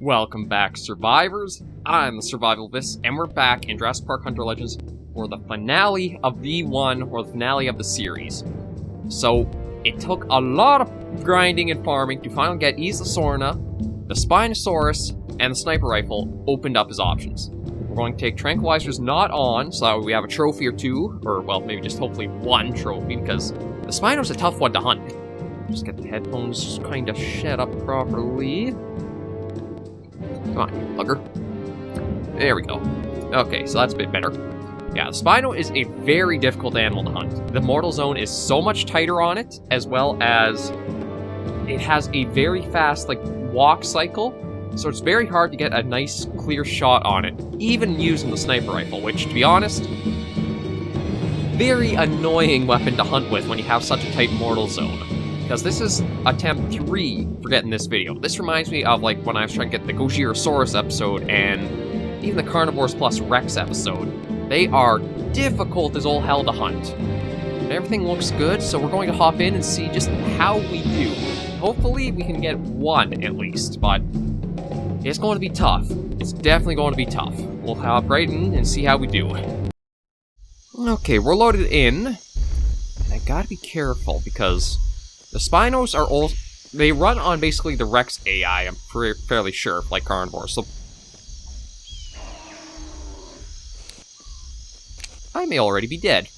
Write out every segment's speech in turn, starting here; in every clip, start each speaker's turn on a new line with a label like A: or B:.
A: Welcome back, survivors. I'm the SurvivalVis, and we're back in Jurassic Park Hunter Legends for the finale of V1, or the finale of the series. So, it took a lot of grinding and farming to finally get Sorna, the Spinosaurus, and the sniper rifle opened up as options. We're going to take tranquilizers not on, so that we have a trophy or two, or well, maybe just hopefully one trophy, because the Spino's a tough one to hunt. Just get the headphones kind of set up properly. Come on, you bugger. There we go. Okay, so that's a bit better. Yeah, the Spino is a very difficult animal to hunt. The mortal zone is so much tighter on it, as well as it has a very fast, walk cycle, so it's very hard to get a nice, clear shot on it, even using the sniper rifle, which, to be honest, very annoying weapon to hunt with when you have such a tight mortal zone. Because this is attempt 3 for getting this video. This reminds me of when I was trying to get the Gojirasaurus episode and even the Carnivores plus Rex episode. They are difficult as all hell to hunt. Everything looks good, so we're going to hop in and see just how we do. Hopefully we can get one at least, but it's going to be tough. It's definitely going to be tough. We'll hop right in and see how we do. Okay, we're loaded in. And I gotta be careful because the Spinos are all... They run on basically the Rex AI, I'm fairly sure, like carnivores, so... I may already be dead.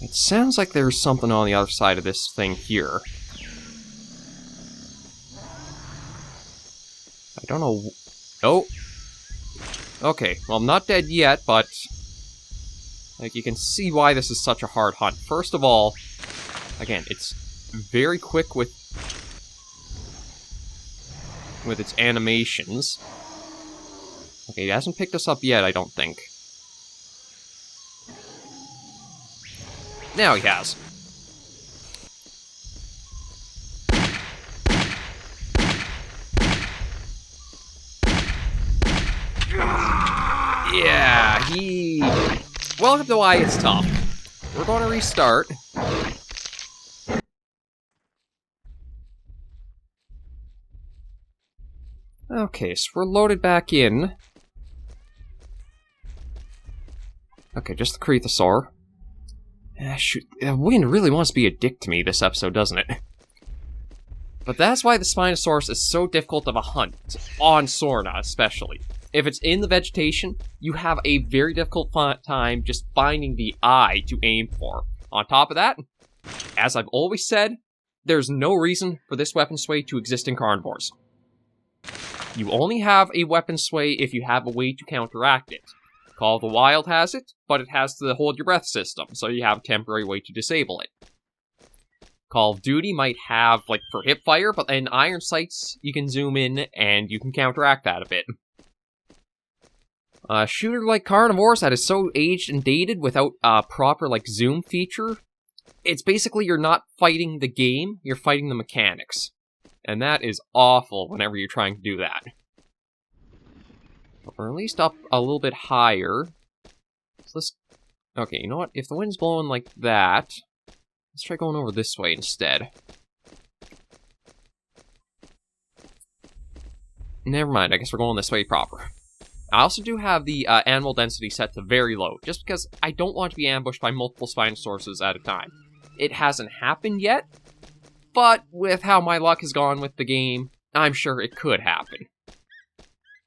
A: It sounds like there's something on the other side of this thing here. I don't know... Oh! Okay, well, I'm not dead yet, but... you can see why this is such a hard hunt. First of all, again, it's very quick with its animations. Okay, it hasn't picked us up yet, I don't think. Now he has. Yeah, welcome to why it's tough. We're going to restart. Okay, so we're loaded back in. Okay, just the Cretosaur. Shoot, the wind really wants to be a dick to me this episode, doesn't it? But that's why the Spinosaurus is so difficult of a hunt, on Sorna especially. If it's in the vegetation, you have a very difficult time just finding the eye to aim for. On top of that, as I've always said, there's no reason for this weapon sway to exist in carnivores. You only have a weapon sway if you have a way to counteract it. Call of the Wild has it, but it has the hold your breath system, so you have a temporary way to disable it. Call of Duty might have, for hip fire, but in iron sights, you can zoom in and you can counteract that a bit. A shooter like Carnivores that is so aged and dated without a proper, zoom feature, it's basically you're not fighting the game, you're fighting the mechanics. And that is awful whenever you're trying to do that. Or at least up a little bit higher. So let's... Okay, you know what? If the wind's blowing like that, let's try going over this way instead. Never mind, I guess we're going this way proper. I also do have the animal density set to very low, just because I don't want to be ambushed by multiple Spinosauruses at a time. It hasn't happened yet, but with how my luck has gone with the game, I'm sure it could happen.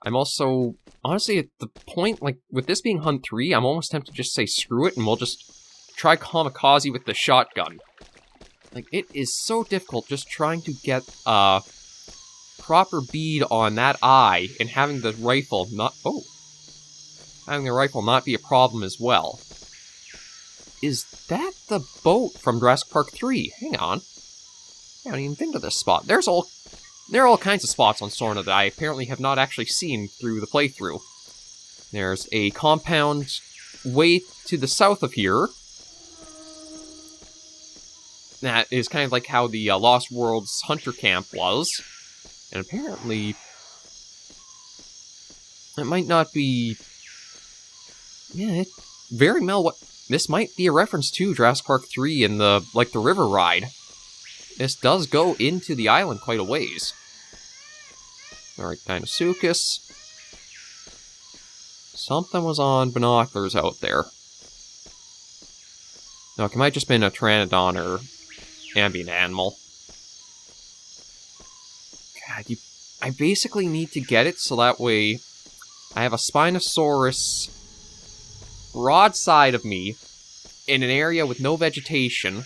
A: I'm also, honestly, at the point, with this being Hunt 3, I'm almost tempted to just say screw it, and we'll just try kamikaze with the shotgun. It is so difficult just trying to get a proper bead on that eye, and having the rifle not... Oh! Having the rifle not be a problem as well. Is that the boat from Jurassic Park 3? Hang on. I haven't even been to this spot. There are all kinds of spots on Sorna that I apparently have not actually seen through the playthrough. There's a compound way to the south of here. That is kind of like how the Lost Worlds Hunter Camp was. And apparently... It might not be... Yeah, it very well... This might be a reference to Jurassic Park 3 and the river ride. This does go into the island quite a ways. Alright, Deinosuchus. Something was on binoculars out there. No, it might have just been a Pteranodon or ambient animal. God, I basically need to get it so that way I have a Spinosaurus broadside of me in an area with no vegetation,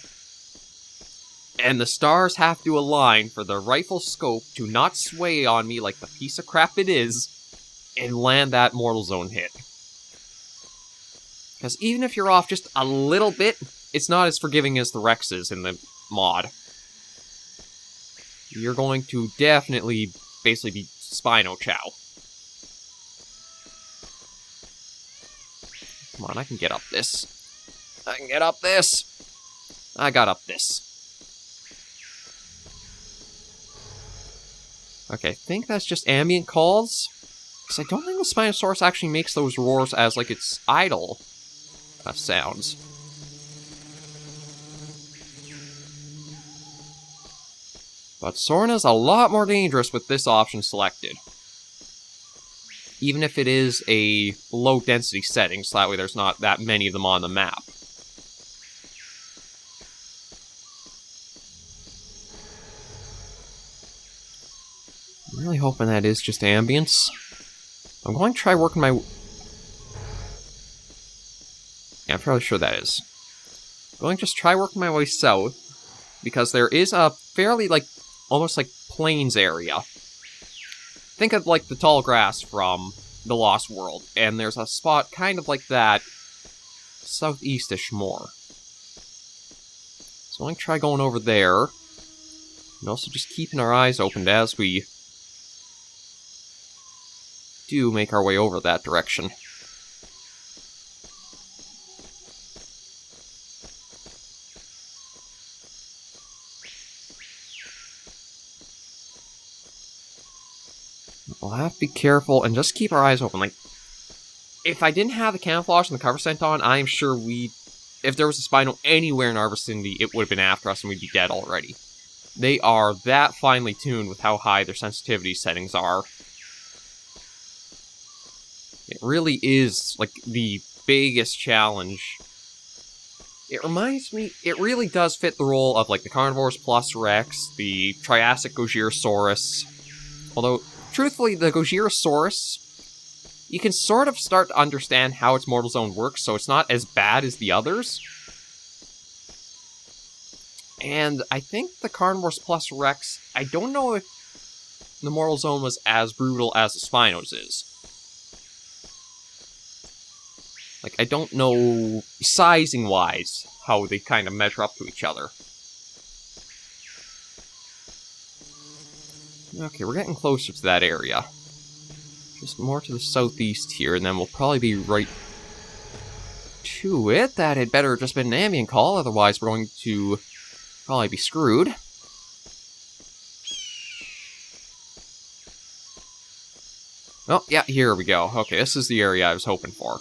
A: and the stars have to align for the rifle scope to not sway on me like the piece of crap it is, and land that Mortal Zone hit. Because even if you're off just a little bit, it's not as forgiving as the Rexes in the mod. You're going to definitely basically be Spino Chow. Come on, I can get up this. I can get up this. I got up this. Okay, I think that's just ambient calls. Because I don't think the Spinosaurus actually makes those roars as, like, its idle sounds. But Sorna's a lot more dangerous with this option selected. Even if it is a low-density setting, so that way there's not that many of them on the map. I'm really hoping that is just ambience. I'm going to try working my... Yeah, I'm fairly sure that is. I'm going to just try working my way south, because there is a fairly, almost plains area. Think of, the tall grass from The Lost World, and there's a spot kind of like that, southeast-ish more. So I'm going to try going over there, and also just keeping our eyes open as we do make our way over that direction. We'll have to be careful and just keep our eyes open. If I didn't have the camouflage and the cover scent on, I'm sure if there was a Spino anywhere in our vicinity, it would have been after us and we'd be dead already. They are that finely tuned with how high their sensitivity settings are. It really is, the biggest challenge. It reminds me, it really does fit the role of, the Carnivores plus Rex, the Triassic Gojirasaurus. Although, truthfully, the Gojirasaurus, you can sort of start to understand how its Mortal Zone works, so it's not as bad as the others. And I think the Carnivores plus Rex, I don't know if the Mortal Zone was as brutal as the Spinos is. I don't know, sizing-wise, how they kind of measure up to each other. Okay, we're getting closer to that area. Just more to the southeast here, and then we'll probably be right to it. That had better have just been an ambient call, otherwise we're going to probably be screwed. Oh, yeah, here we go. Okay, this is the area I was hoping for.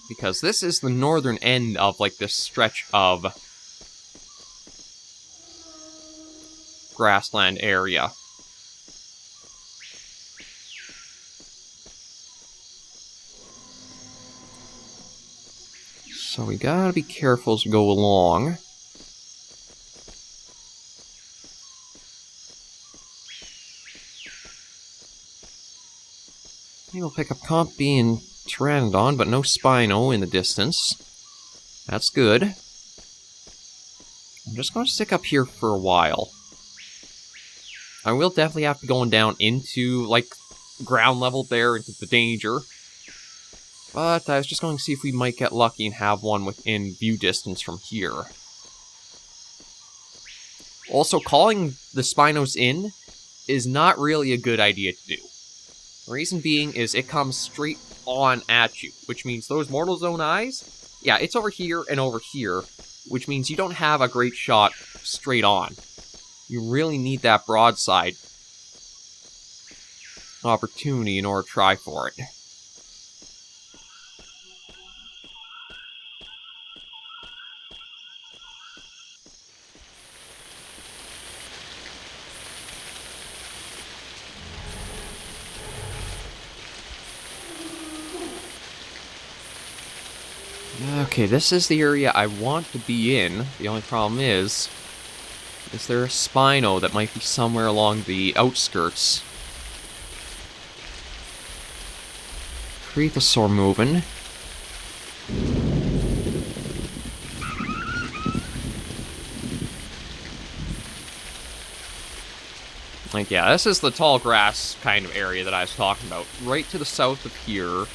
A: Because this is the northern end of, this stretch of grassland area. So we gotta be careful as we go along. Maybe we'll pick up Compy and Pteranodon, but no Spino in the distance. That's good. I'm just going to stick up here for a while. I will definitely have to go down into, ground level there, into the danger. But I was just going to see if we might get lucky and have one within view distance from here. Also, calling the Spinos in is not really a good idea to do. The reason being is it comes straight on at you, which means those Mortal Zone eyes, yeah, it's over here and over here, which means you don't have a great shot straight on. You really need that broadside. opportunity in order to try for it. Okay, this is the area I want to be in. The only problem is there a Spino that might be somewhere along the outskirts? Cretosaur moving. Like, yeah, this is the tall grass kind of area that I was talking about. Right to the south of here,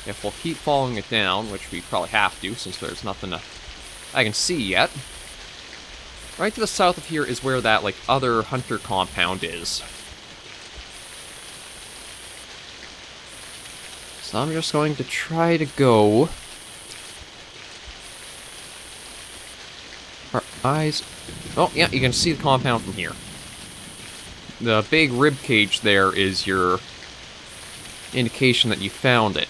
A: if we'll keep following it down, which we probably have to since there's nothing I can see yet. Right to the south of here is where that, like, other hunter compound is. So I'm just going to try to go... Our eyes... Oh, yeah, you can see the compound from here. The big rib cage there is your indication that you found it.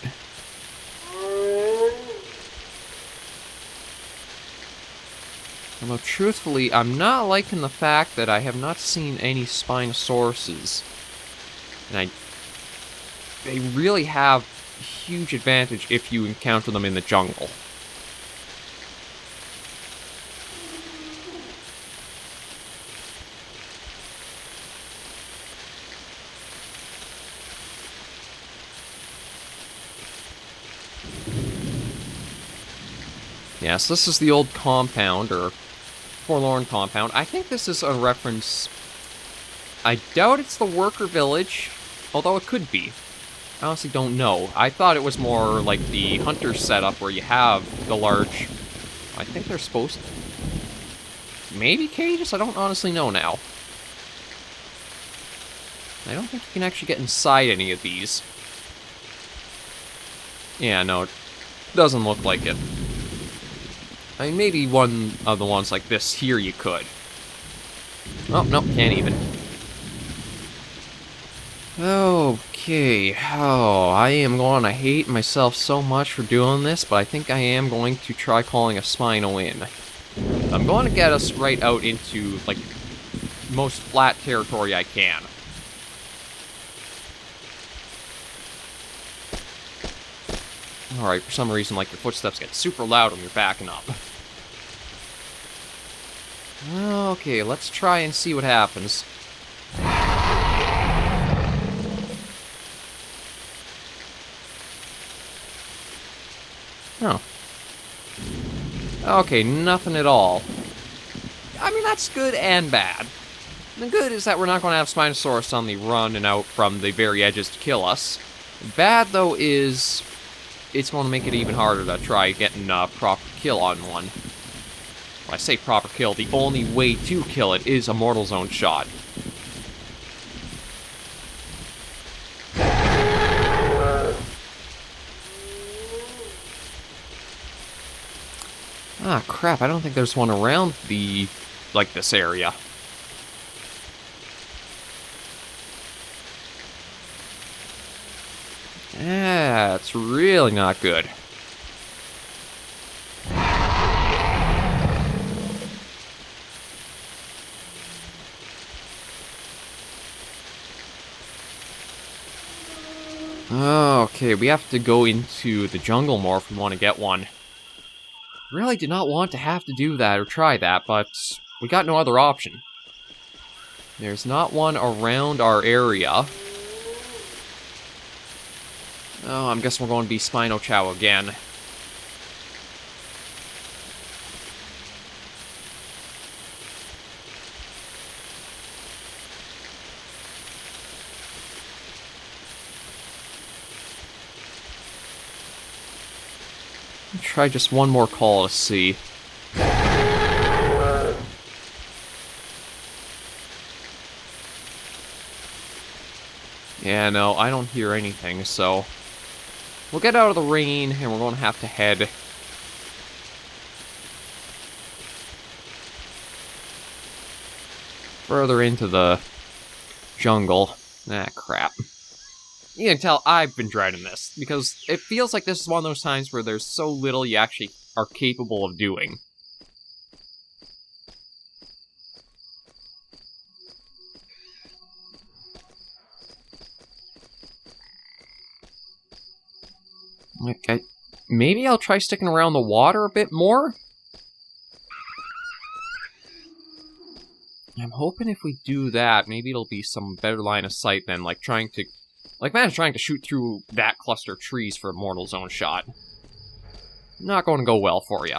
A: Although, truthfully, I'm not liking the fact that I have not seen any Spinosauruses. And they really have a huge advantage if you encounter them in the jungle. Yes, this is the old compound, or forlorn compound. I think this is a reference... I doubt it's the worker village, although it could be. I honestly don't know. I thought it was more like the hunter setup where you have the large... I think they're supposed to... Maybe cages? I don't honestly know now. I don't think you can actually get inside any of these. Yeah, no, it doesn't look like it. I mean, maybe one of the ones like this here you could. Oh, no, can't even. Okay, oh, I am going to hate myself so much for doing this, but I think I am going to try calling a Spino in. I'm going to get us right out into, like, most flat territory I can. Alright, for some reason, like, your footsteps get super loud when you're backing up. Okay, let's try and see what happens. Oh. Okay, nothing at all. I mean, that's good and bad. The good is that we're not going to have Spinosaurus on the run and out from the very edges to kill us. Bad, though, is... it's going to make it even harder to try getting a proper kill on one. When I say proper kill, the only way to kill it is a Mortal Zone shot. Ah, crap, I don't think there's one around the... like, this area. Yeah, it's really not good. Okay, we have to go into the jungle more if we want to get one. Really did not want to have to do that or try that, but we got no other option. There's not one around our area. Oh, I'm guessing we're going to be Spino Chow again. Try just one more call to see. Yeah, no, I don't hear anything, so... we'll get out of the rain, and we're going to have to head... further into the jungle. Ah, crap. You can tell I've been dreading this, because it feels like this is one of those times where there's so little you actually are capable of doing. Okay, maybe I'll try sticking around the water a bit more? I'm hoping if we do that, maybe it'll be some better line of sight than, like, trying to shoot through that cluster of trees for a mortal zone shot. Not going to go well for you.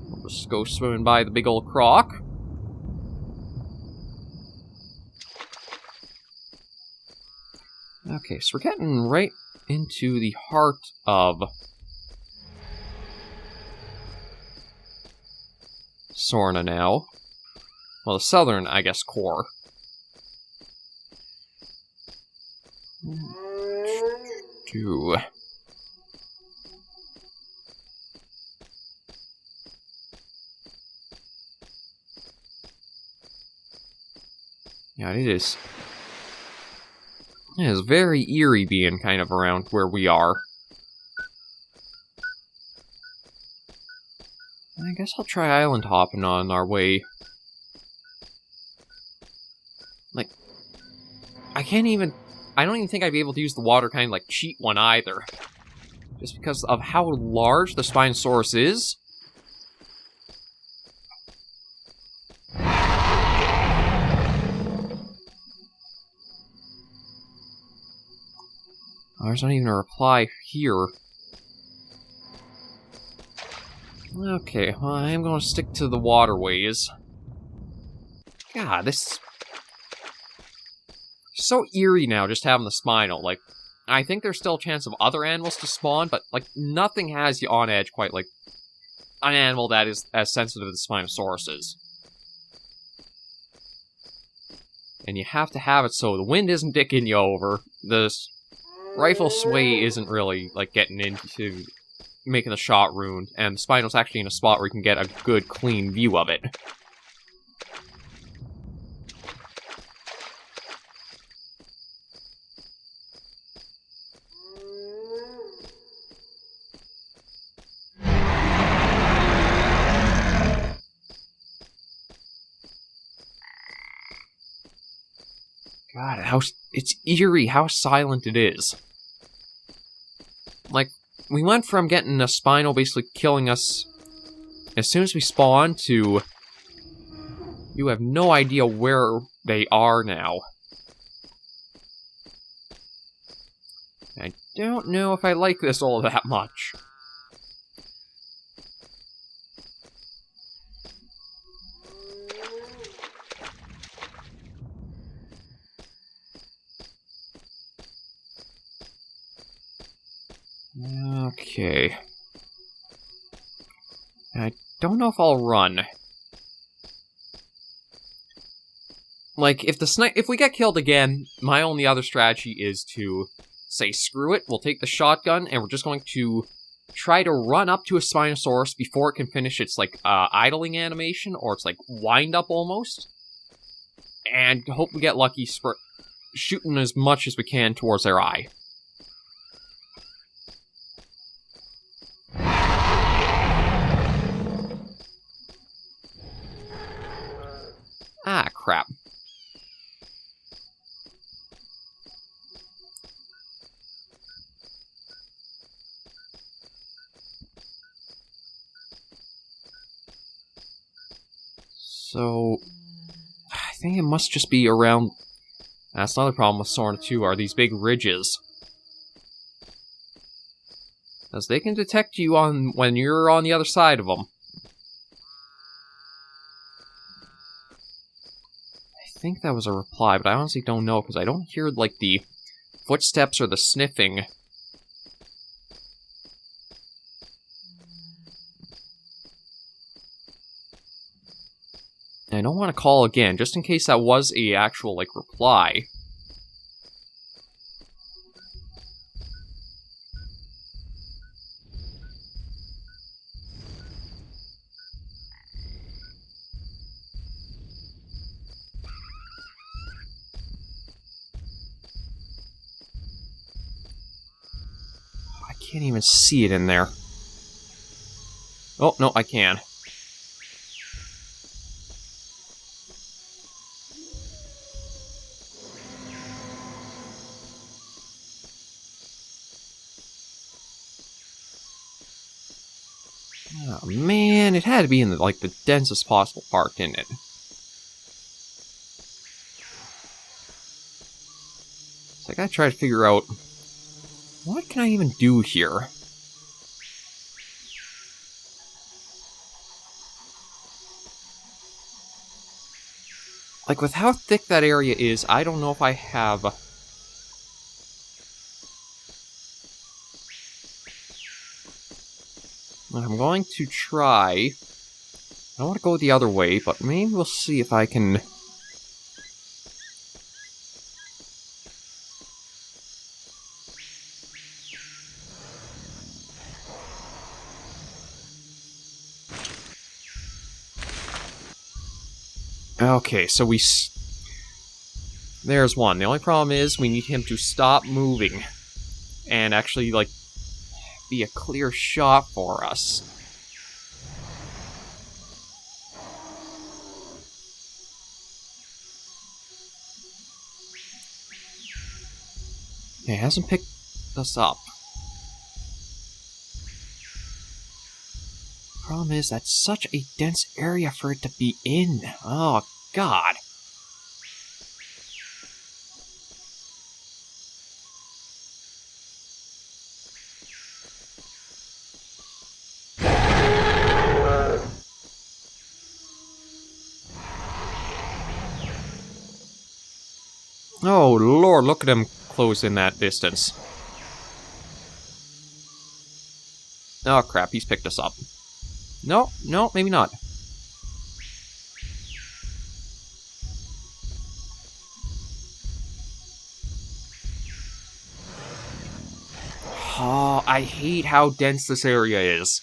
A: We'll just go swimming by the big old croc. Okay, so we're getting right into the heart of Sorna now. Well, the southern, I guess, core. Two. Yeah, it is. It is very eerie being kind of around where we are. I guess I'll try island hopping on our way. Like, I don't even think I'd be able to use the water kind of like cheat one either. Just because of how large the Spinosaurus is. Oh, there's not even a reply here. Okay, well, I am going to stick to the waterways. God, this is so eerie now, just having the Spino. Like, I think there's still a chance of other animals to spawn, but, like, nothing has you on edge quite like an animal that is as sensitive as the Spinosaurus is. And you have to have it so the wind isn't dicking you over. This rifle sway isn't really, like, getting into making the shot ruined, and the Spino's actually in a spot where you can get a good, clean view of it. God, it's eerie how silent it is. Like, we went from getting a Spino basically killing us as soon as we spawn to you have no idea where they are now. I don't know if I like this all that much. Okay. I don't know if I'll run. Like, if we get killed again, my only other strategy is to say, screw it, we'll take the shotgun, and we're just going to try to run up to a Spinosaurus before it can finish its, like, idling animation, or its, like, wind-up almost, and hope we get lucky shooting as much as we can towards their eye. Ah, crap. So, I think it must just be around... That's another problem with Sorna 2, are these big ridges. Because they can detect you when you're on the other side of them. I think that was a reply, but I honestly don't know, because I don't hear, like, the footsteps or the sniffing. I don't want to call again, just in case that was a actual, like, reply. Can't even see it in there. Oh, no, I can. Oh, man, it had to be in, like, the densest possible part, didn't it? So I gotta try to figure out, what can I even do here? Like, with how thick that area is, I don't know if I have... I'm going to try... I don't want to go the other way, but maybe we'll see if I can... Okay, so there's one. The only problem is we need him to stop moving and actually, like, be a clear shot for us. It hasn't picked us up. Problem is, that's such a dense area for it to be in. Oh, God. Oh, Lord, look at him close in that distance. Oh, crap, he's picked us up. No, no, maybe not. Oh, I hate how dense this area is.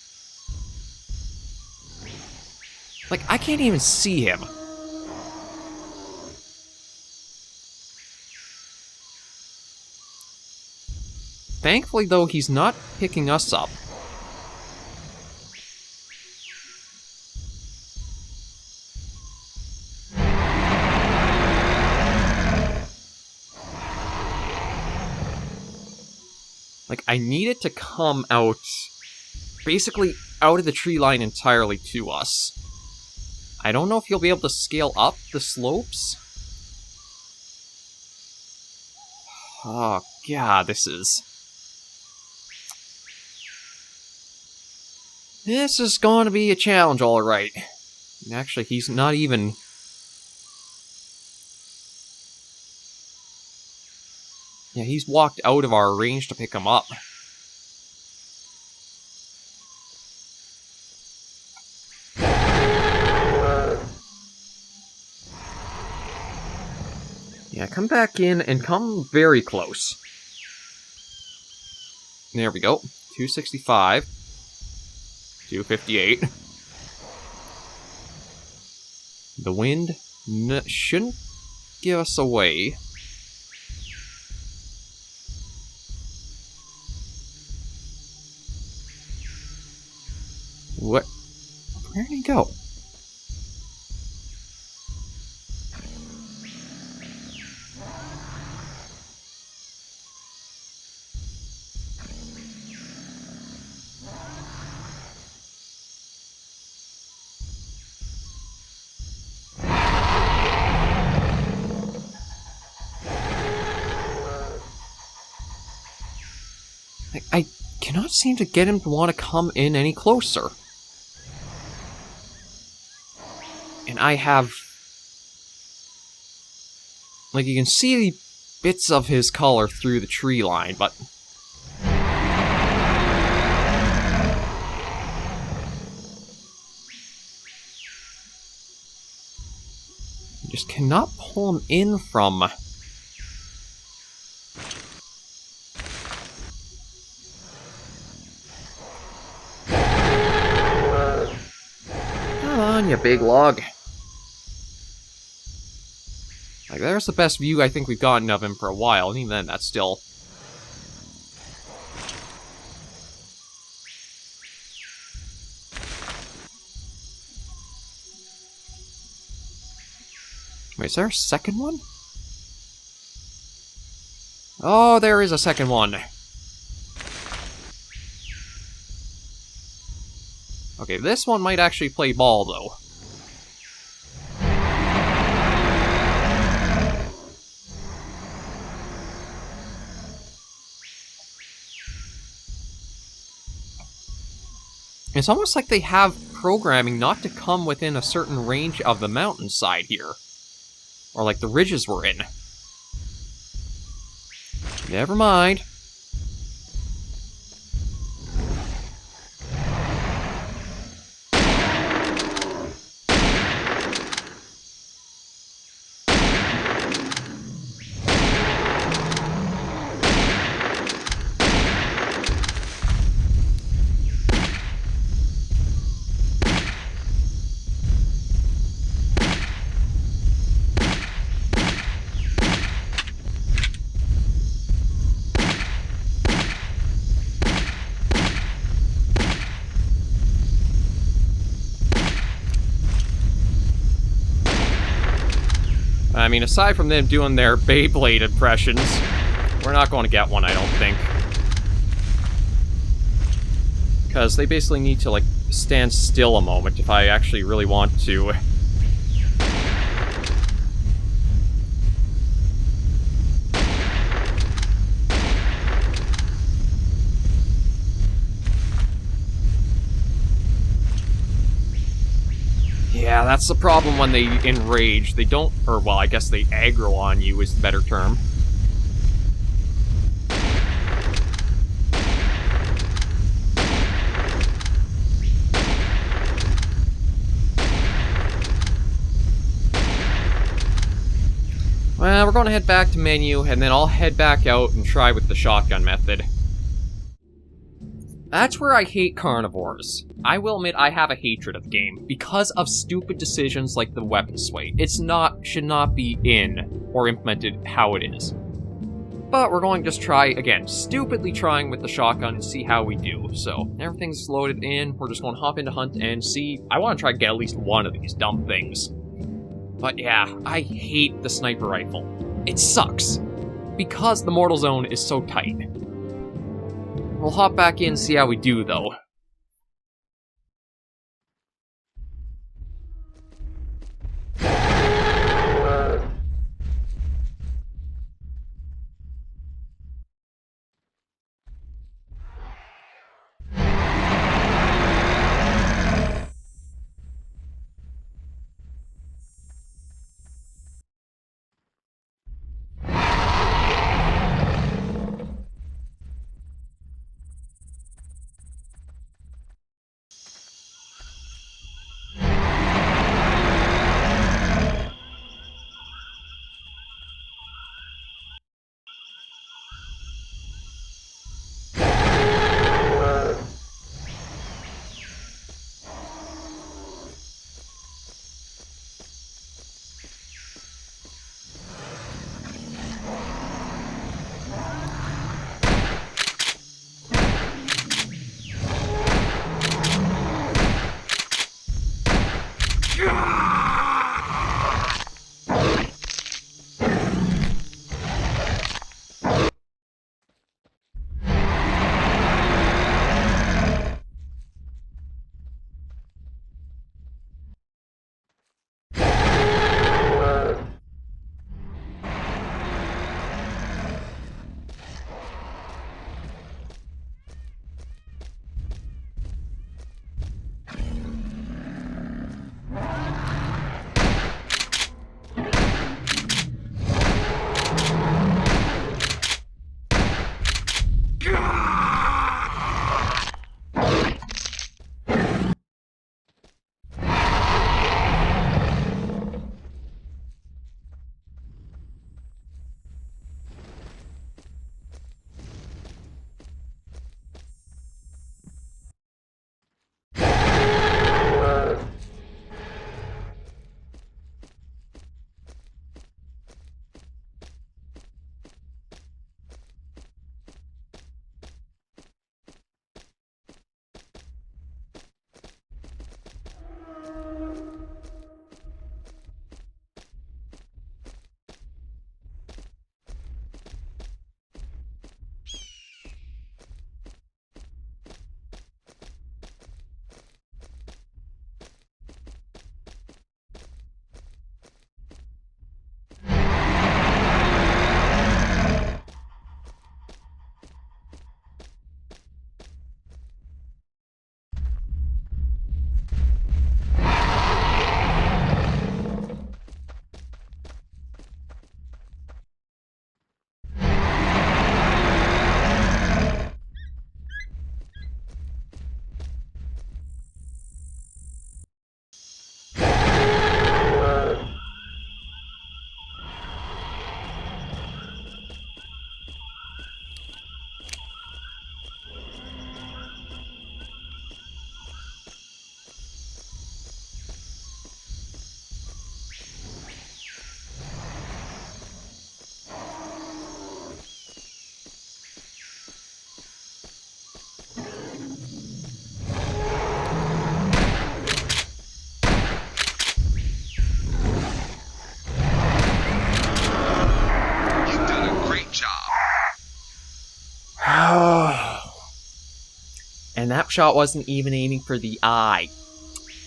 A: Like, I can't even see him. Thankfully, though, he's not picking us up. Like, I need it to come out, basically out of the tree line entirely to us. I don't know if he'll be able to scale up the slopes. Oh, God, this is going to be a challenge, alright. Actually, he's not even... Yeah, he's walked out of our range to pick him up. Yeah, come back in and come very close. There we go. 265. 258. The wind shouldn't give us away. What? Where did he go? I cannot seem to get him to want to come in any closer. And I have... Like, you can see bits of his color through the tree line, but... You just cannot pull him in from... Come on, you big log. Like, there's the best view I think we've gotten of him for a while, and even then, that's still... Wait, is there a second one? Oh, there is a second one. Okay, this one might actually play ball, though. It's almost like they have programming not to come within a certain range of the mountainside here. Or like the ridges we're in. Never mind. I mean, aside from them doing their Beyblade impressions, we're not going to get one, I don't think. Because they basically need to, like, stand still a moment if I actually really want to. Yeah, that's the problem when they enrage. They don't, or well, I guess they aggro on you is the better term. Well, we're going to head back to menu, and then I'll head back out and try with the shotgun method. That's where I hate carnivores. I will admit I have a hatred of the game, because of stupid decisions like the weapon sway. Should not be in, or implemented how it is. But we're going to just try, again, stupidly trying with the shotgun and see how we do. So, everything's loaded in, we're just going to hop into hunt and see. I want to try to get at least one of these dumb things. But yeah, I hate the sniper rifle. It sucks, because the mortal zone is so tight. We'll hop back in and see how we do, though. that shot wasn't even aiming for the eye.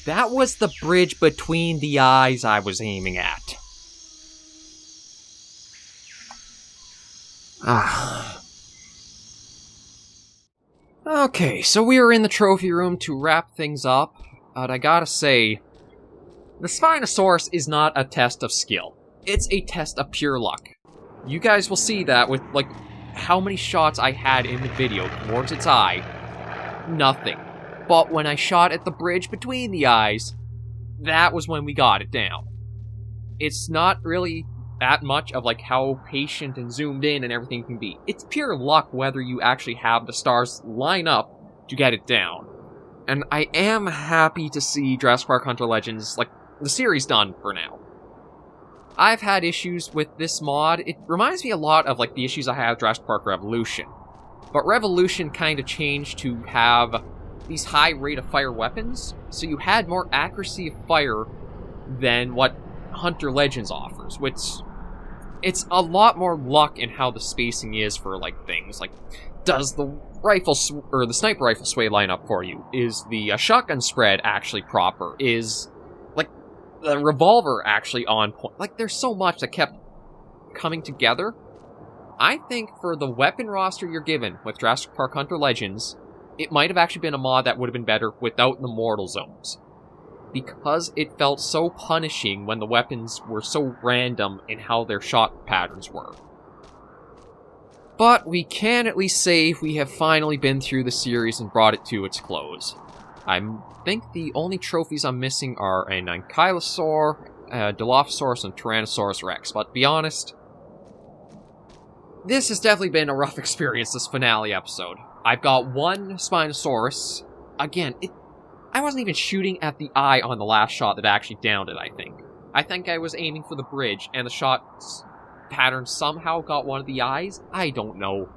A: That was the bridge between the eyes I was aiming at. Okay, so we are in the trophy room to wrap things up, but I gotta say, the Spinosaurus is not a test of skill. It's a test of pure luck. You guys will see that with, like, how many shots I had in the video towards its eye. Nothing. But when I shot at the bridge between the eyes, that was when we got it down. It's not really that much of, like, how patient and zoomed in and everything can be. It's pure luck whether you actually have the stars line up to get it down. And I am happy to see Jurassic Park Hunter Legends, like, the series done for now. I've had issues with this mod. It reminds me a lot of, like, the issues I had with Jurassic Park Revolution. But Revolution kind of changed to have these high rate of fire weapons, so you had more accuracy of fire than what Hunter Legends offers, which it's a lot more luck in how the spacing is for, like, things. Like, does the the sniper rifle sway line up for you? Is the shotgun spread actually proper? Is, like, the revolver actually on point? Like, there's so much that kept coming together. I think for the weapon roster you're given with Jurassic Park Hunter Legends, it might have actually been a mod that would have been better without the mortal zones. Because it felt so punishing when the weapons were so random in how their shot patterns were. But we can at least say we have finally been through the series and brought it to its close. I think the only trophies I'm missing are a Ankylosaur, a Dilophosaurus, and Tyrannosaurus Rex. But to be honest, this has definitely been a rough experience, this finale episode. I've got one Spinosaurus. Again, I wasn't even shooting at the eye on the last shot that actually downed it, I think. I think I was aiming for the bridge, and the shot's pattern somehow got one of the eyes? I don't know.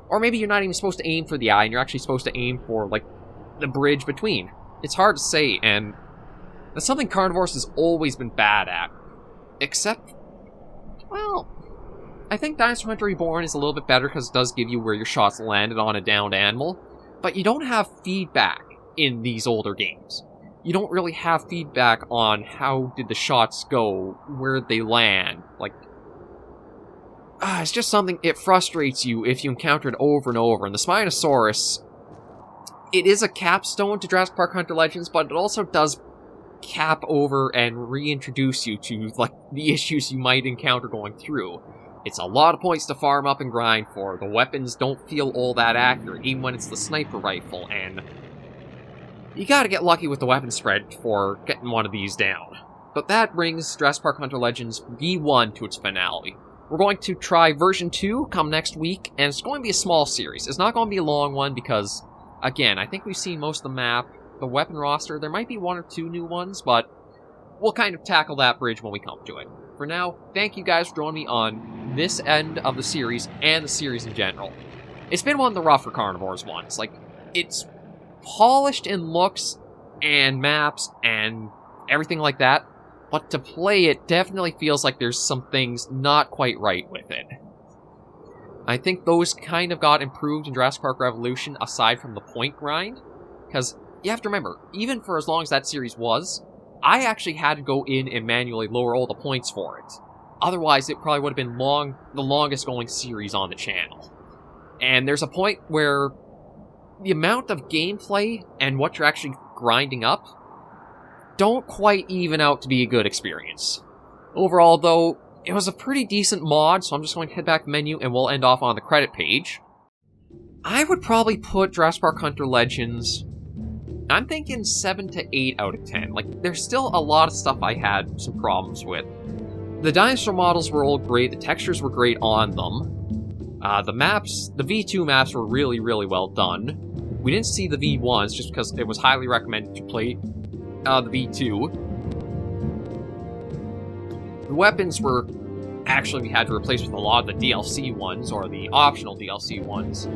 A: Or maybe you're not even supposed to aim for the eye, and you're actually supposed to aim for, like, the bridge between. It's hard to say, and that's something Carnivores has always been bad at. Except, well, I think Dinosaur Hunter Reborn is a little bit better because it does give you where your shots landed on a downed animal, but you don't have feedback in these older games. You don't really have feedback on how did the shots go, where they land, like, it's just something, it frustrates you if you encounter it over and over, and the Spinosaurus, it is a capstone to Jurassic Park Hunter Legends, but it also does cap over and reintroduce you to, like, the issues you might encounter going through. It's a lot of points to farm up and grind for. The weapons don't feel all that accurate, even when it's the sniper rifle, and you gotta get lucky with the weapon spread for getting one of these down. But that brings Jurassic Park Hunter Legends V1 to its finale. We're going to try version 2 come next week, and it's going to be a small series. It's not going to be a long one because, again, I think we've seen most of the map, the weapon roster. There might be one or two new ones, but we'll kind of tackle that bridge when we come to it. For now, thank you guys for joining me on this end of the series and the series in general. It's been one of the rougher Carnivores ones. Like, it's polished in looks and maps and everything like that, but to play it definitely feels like there's some things not quite right with it. I think those kind of got improved in Jurassic Park Revolution aside from the point grind, because you have to remember, even for as long as that series was, I actually had to go in and manually lower all the points for it. Otherwise, it probably would have been the longest going series on the channel. And there's a point where the amount of gameplay and what you're actually grinding up don't quite even out to be a good experience. Overall, though, it was a pretty decent mod, so I'm just going to head back to the menu and we'll end off on the credit page. I would probably put Jurassic Park Hunter Legends, I'm thinking 7 to 8 out of 10. Like, there's still a lot of stuff I had some problems with. The dinosaur models were all great, the textures were great on them. The maps, the V2 maps were really, really well done. We didn't see the V1s just because it was highly recommended to play the V2. The weapons were actually we had to replace with a lot of the DLC ones, or the optional DLC ones.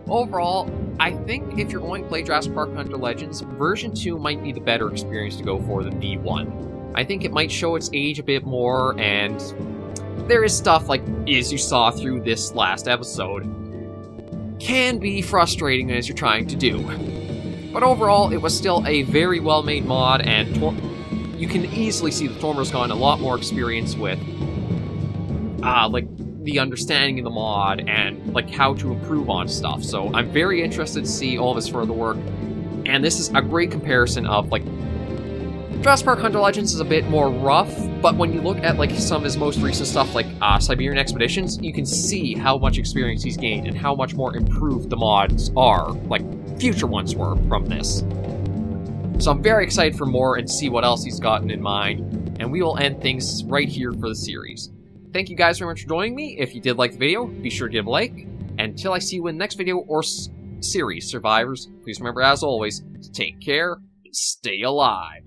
A: Overall, I think if you're going to play Jurassic Park Hunter Legends, version 2 might be the better experience to go for than V1. I think it might show its age a bit more, and there is stuff like, as you saw through this last episode, can be frustrating as you're trying to do. But overall, it was still a very well-made mod, and you can easily see that Tormer's gotten a lot more experience with, like, the understanding of the mod and, like, how to improve on stuff. So I'm very interested to see all of his further work, and this is a great comparison of, like, Jurassic Park Hunter Legends is a bit more rough, but when you look at, like, some of his most recent stuff, like Siberian Expeditions, you can see how much experience he's gained and how much more improved the mods are, like future ones were from this. So I'm very excited for more and see what else he's gotten in mind, and we will end things right here for the series. Thank you guys very much for joining me. If you did like the video, be sure to give a like. And until I see you in the next video or series, survivors, please remember, as always, to take care and stay alive.